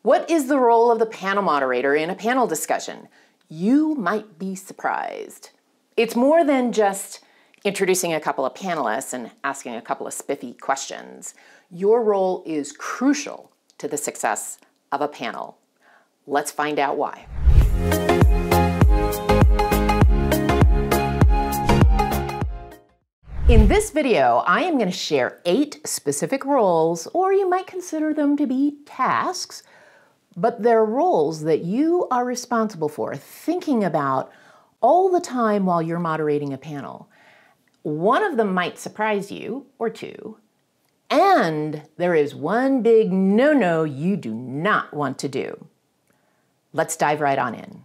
What is the role of the panel moderator in a panel discussion? You might be surprised. It's more than just introducing a couple of panelists and asking a couple of spiffy questions. Your role is crucial to the success of a panel. Let's find out why. In this video, I am going to share 8 specific roles, or you might consider them to be tasks, but they're roles that you are responsible for thinking about all the time while you're moderating a panel. One of them might surprise you, or 2, and there is one big no-no you do not want to do. Let's dive right on in.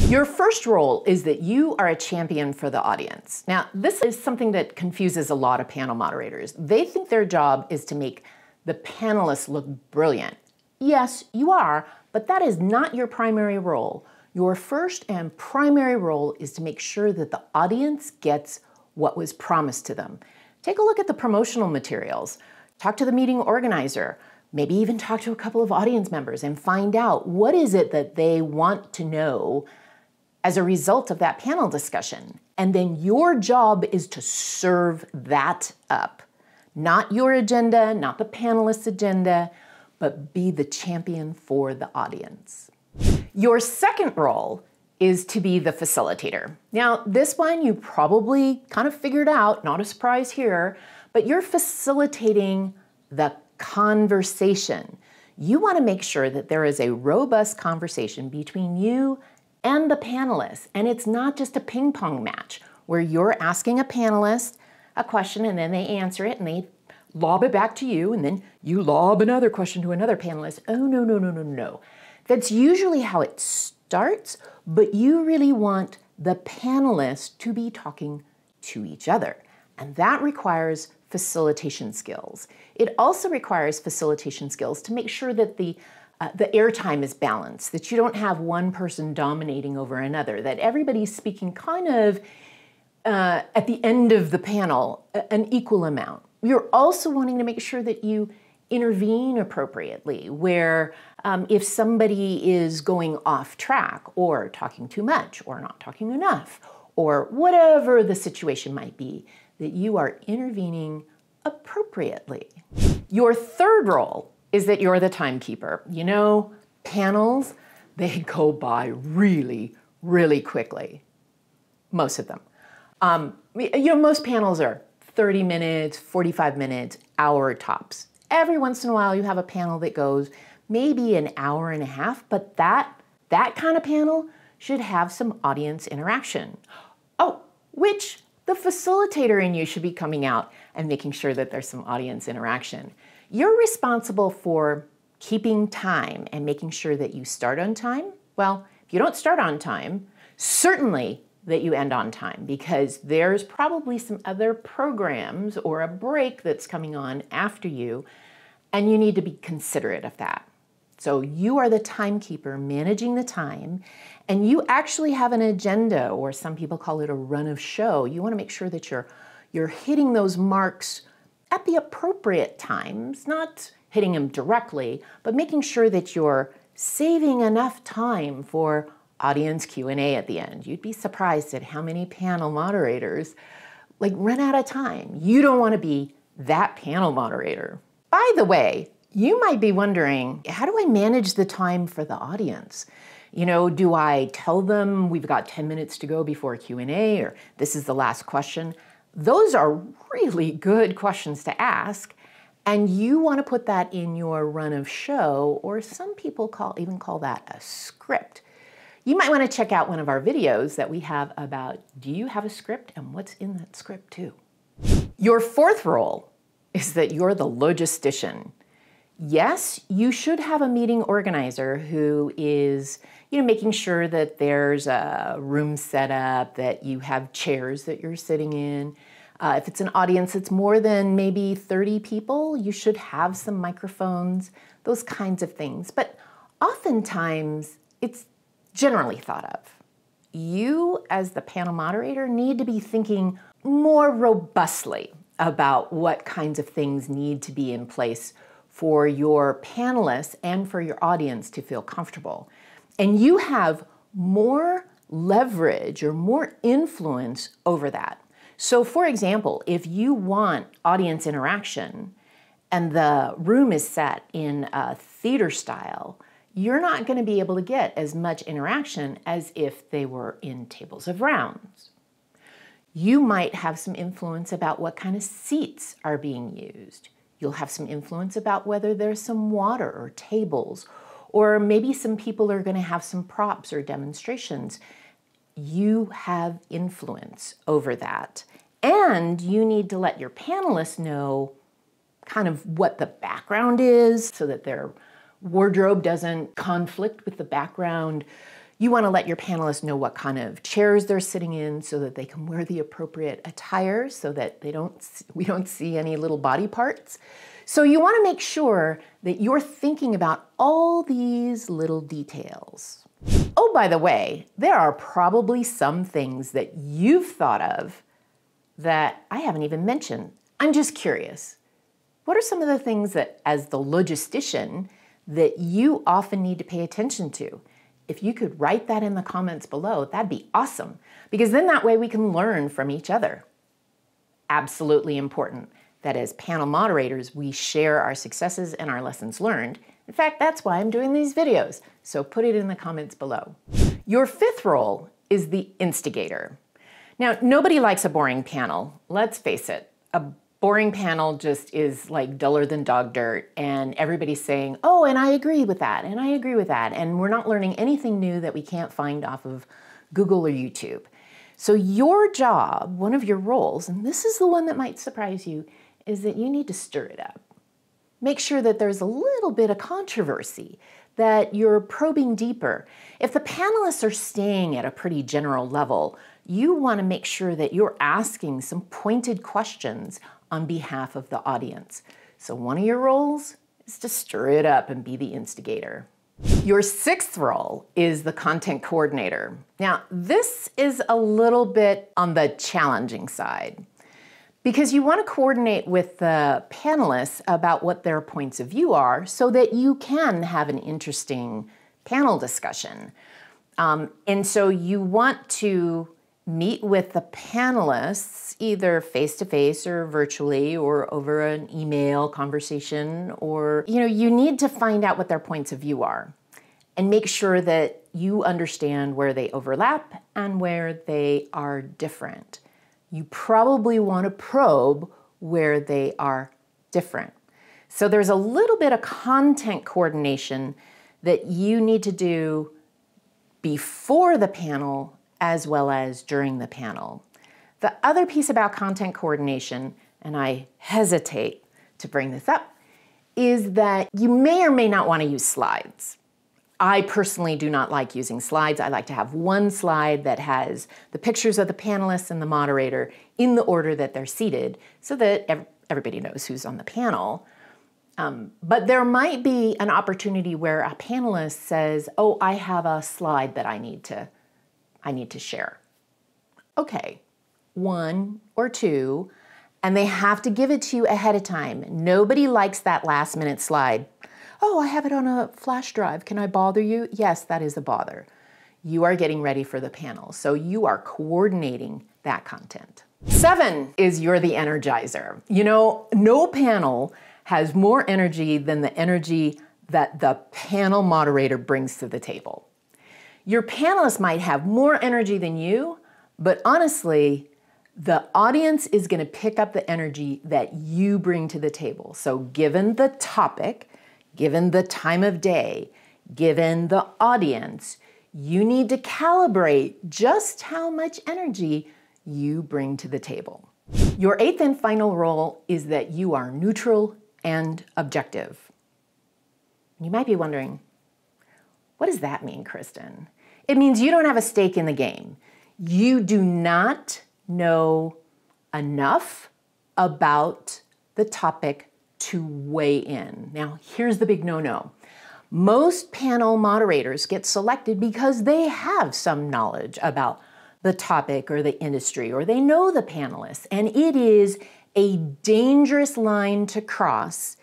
Your first role is that you are a champion for the audience. Now, this is something that confuses a lot of panel moderators. They think their job is to make the panelists look brilliant. Yes, you are, but that is not your primary role. Your first and primary role is to make sure that the audience gets what was promised to them. Take a look at the promotional materials. Talk to the meeting organizer. Maybe even talk to a couple of audience members and find out what is it that they want to know as a result of that panel discussion. And then your job is to serve that up. Not your agenda, not the panelists' agenda, but be the champion for the audience. Your second role is to be the facilitator. Now, this one you probably kind of figured out, not a surprise here, but you're facilitating the conversation. You want to make sure that there is a robust conversation between you and the panelists. And it's not just a ping pong match where you're asking a panelist a question and then they answer it and they lob it back to you and then you lob another question to another panelist. Oh, no, no, no, no, no. That's usually how it starts, but you really want the panelists to be talking to each other. And that requires facilitation skills. It also requires facilitation skills to make sure that the airtime is balanced, that you don't have one person dominating over another, that everybody's speaking kind of at the end of the panel, an equal amount. You're also wanting to make sure that you intervene appropriately, where if somebody is going off track or talking too much or not talking enough or whatever the situation might be, that you are intervening appropriately. Your third role is that you're the timekeeper. You know, panels, they go by really, really quickly. Most of them. Most panels are 30 minutes, 45 minutes, hour tops. Every once in a while you have a panel that goes maybe an hour and a half, but that kind of panel should have some audience interaction. Oh, which the facilitator in you should be coming out and making sure that there's some audience interaction. You're responsible for keeping time and making sure that you start on time. Well, if you don't start on time, certainly that you end on time, because there's probably some other programs or a break that's coming on after you, and you need to be considerate of that. So you are the timekeeper managing the time, and you actually have an agenda, or some people call it a run of show. You want to make sure that you're hitting those marks at the appropriate times, not hitting them directly, but making sure that you're saving enough time for audience Q&A at the end. You'd be surprised at how many panel moderators run out of time. You don't want to be that panel moderator. By the way, you might be wondering, how do I manage the time for the audience? You know, do I tell them we've got 10 minutes to go before Q&A, or this is the last question? Those are really good questions to ask, and you want to put that in your run of show, or some people even call that a script. You might want to check out one of our videos that we have about, do you have a script and what's in that script too? Your fourth role is that you're the logistician. Yes, you should have a meeting organizer who is, making sure that there's a room set up, that you have chairs that you're sitting in. If it's an audience that's more than maybe 30 people, you should have some microphones, those kinds of things. But oftentimes, it's generally thought of. You, as the panel moderator, need to be thinking more robustly about what kinds of things need to be in place for your panelists and for your audience to feel comfortable. And you have more leverage or more influence over that. So for example, if you want audience interaction and the room is set in a theater style, you're not going to be able to get as much interaction as if they were in tables of rounds. You might have some influence about what kind of seats are being used. You'll have some influence about whether there's some water or tables, or maybe some people are going to have some props or demonstrations. You have influence over that. And you need to let your panelists know kind of what the background is so that their wardrobe doesn't conflict with the background. You want to let your panelists know what kind of chairs they're sitting in so that they can wear the appropriate attire so that we don't see any little body parts. So you want to make sure that you're thinking about all these little details. Oh, by the way, there are probably some things that you've thought of that I haven't even mentioned. I'm just curious. What are some of the things that, as the logistician, that you often need to pay attention to? If you could write that in the comments below, that'd be awesome, because then that way we can learn from each other. Absolutely important that as panel moderators, we share our successes and our lessons learned. In fact, that's why I'm doing these videos, so put it in the comments below. Your fifth role is the instigator. Now, nobody likes a boring panel. Let's face it, a boring panel just is like duller than dog dirt, and everybody's saying, oh, and I agree with that, and I agree with that, and we're not learning anything new that we can't find off of Google or YouTube. So your job, one of your roles, and this is the one that might surprise you, is that you need to stir it up. Make sure that there's a little bit of controversy, that you're probing deeper. If the panelists are staying at a pretty general level, you want to make sure that you're asking some pointed questions on behalf of the audience. So one of your roles is to stir it up and be the instigator. Your sixth role is the content coordinator. Now, this is a little bit on the challenging side because you want to coordinate with the panelists about what their points of view are so that you can have an interesting panel discussion. And so you want to meet with the panelists either face-to-face or virtually or over an email conversation, or you need to find out what their points of view are and make sure that you understand where they overlap and where they are different. You probably want to probe where they are different. So there's a little bit of content coordination that you need to do before the panel as well as during the panel. The other piece about content coordination, and I hesitate to bring this up, is that you may or may not want to use slides. I personally do not like using slides. I like to have one slide that has the pictures of the panelists and the moderator in the order that they're seated so that everybody knows who's on the panel. But there might be an opportunity where a panelist says, oh, I have a slide that I need to share. Okay, one or two, and they have to give it to you ahead of time. Nobody likes that last minute slide. Oh, I have it on a flash drive. Can I bother you? Yes, that is a bother. You are getting ready for the panel, so you are coordinating that content. 7 is you're the energizer. No panel has more energy than the energy that the panel moderator brings to the table. Your panelists might have more energy than you, but honestly, the audience is going to pick up the energy that you bring to the table. So given the topic, given the time of day, given the audience, you need to calibrate just how much energy you bring to the table. Your 8th and final role is that you are neutral and objective. You might be wondering, what does that mean, Kristen? It means you don't have a stake in the game. You do not know enough about the topic to weigh in. Now, here's the big no-no. Most panel moderators get selected because they have some knowledge about the topic or the industry, or they know the panelists, and it is a dangerous line to cross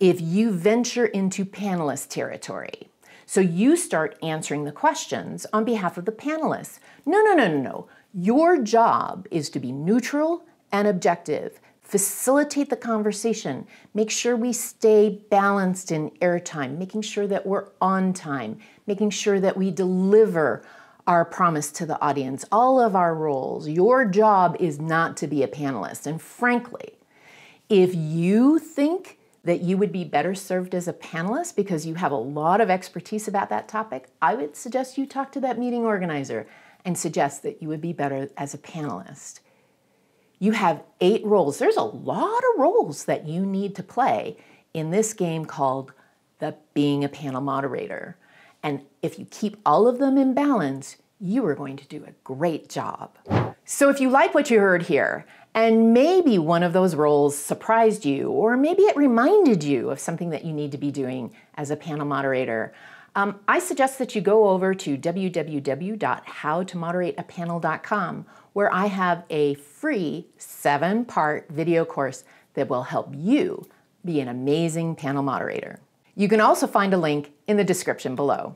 if you venture into panelist territory. So you start answering the questions on behalf of the panelists. No. Your job is to be neutral and objective. Facilitate the conversation. Make sure we stay balanced in airtime, making sure that we're on time, making sure that we deliver our promise to the audience, all of our roles. Your job is not to be a panelist. And frankly, if you think that you would be better served as a panelist because you have a lot of expertise about that topic, I would suggest you talk to that meeting organizer and suggest that you would be better as a panelist. You have 8 roles. There's a lot of roles that you need to play in this game called being a panel moderator. And if you keep all of them in balance, you are going to do a great job. So if you like what you heard here, and maybe one of those roles surprised you, or maybe it reminded you of something that you need to be doing as a panel moderator, I suggest that you go over to www.howtomoderateapanel.com, where I have a free 7-part video course that will help you be an amazing panel moderator. You can also find a link in the description below.